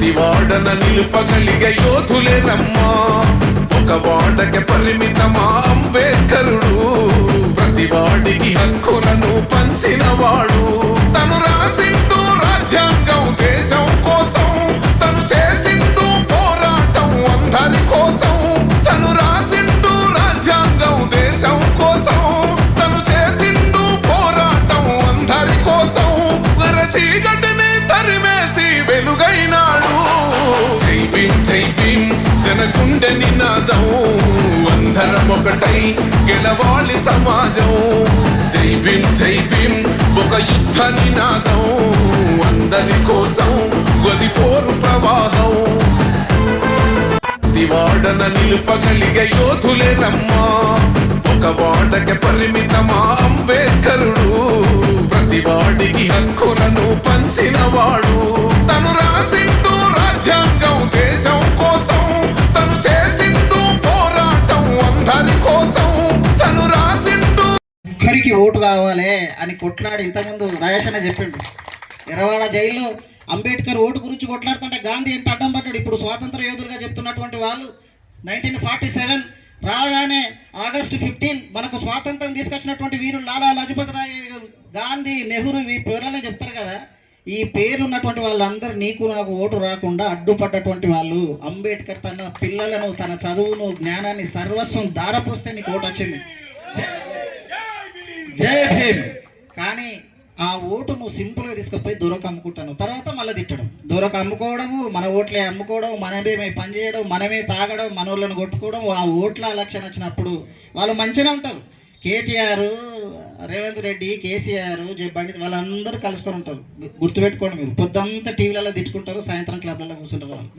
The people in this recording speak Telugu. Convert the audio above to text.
ప్రతివాడన నిలుపగలిగే యోధులే రమ్మా, ఒక వాడకి పరిమితమా అంబేద్కరుడు. ప్రతివాడికి హక్కులను పంచినవాడు, తను రాసిండు రాజ్యాంగం దేశం కోసం, తను చేసిండు పోరాటం అందరి కోసం. తను రాసిండు రాజ్యాంగం దేశం కోసం, తను చేసిండు పోరాటం అందరి కోసం. చీకటిని తరిమేసి వెలుగైనాడు. జై భీం జై భీం జనగుండె నినాదం, అందరం ఒకటై గెలవాలి సమాజం. జై భీం జై భీం ఒక యుద్ధ నినాదం, అందరి కోసం గది పోరు ప్రవాహం. ప్రతివాడన నిలుపగలిగే యోధులే రమ్మా, ఒక వాడకి పరిమితమా అంబేద్కరుడు. ప్రతివాడికి హక్కులను పంచినవాడు, తను రాసిండు రాజ్యాంగం దేశం కోసం, తను చేసిండు పోరాటం అందరి కోసం. తను రాసిండు ఒక్కరికి ఓటు కావాలి అని కొట్లాడి ఇంతకుముందు రాజేష్ అనే చెప్పిండు. ఎర్రవాడ జైల్లో అంబేద్కర్ ఓటు గురించి కొట్లాడుతుంటే గాంధీ ఎంత అడ్డం పడ్డాడు. ఇప్పుడు స్వాతంత్ర యోధులుగా చెప్తున్నటువంటి వాళ్ళు 1947 రాగానే ఆగస్టు 15 మనకు స్వాతంత్రం తీసుకొచ్చినటువంటి వీరులు లాలా లజపతి రాయ్, గాంధీ, నెహ్రూ, ఈ పేర్లనే చెప్తారు కదా. ఈ పేరు ఉన్నటువంటి వాళ్ళందరూ నీకు నాకు ఓటు రాకుండా అడ్డుపడ్డటువంటి వాళ్ళు. అంబేద్కర్ తన పిల్లలను, తన చదువును, జ్ఞానాన్ని సర్వస్వం దారపోస్తే నీకు ఓటు వచ్చింది. జై భీమ్. కానీ ఆ ఓటు నువ్వు సింపుల్గా తీసుకుపోయి దూరకు అమ్ముకుంటాను, తర్వాత మళ్ళీ తిట్టడం, దూరకు అమ్ముకోవడము, మన ఓట్లే అమ్ముకోవడం, మనమే పని చేయడం, మనమే తాగడం, మన వాళ్ళని కొట్టుకోవడం. ఆ ఓట్ల ఎలక్షన్ వచ్చినప్పుడు వాళ్ళు మంచిగా ఉంటారు. కేటీఆర్, రేవంత్ రెడ్డి, కేసీఆర్, బండి వాళ్ళందరూ కలుసుకొని ఉంటారు. గుర్తుపెట్టుకోండి, మీరు పొద్దంతా టీవీలలో తిట్టుకుంటారు, సాయంత్రం క్లబ్లలో కూర్చుంటారు వాళ్ళు.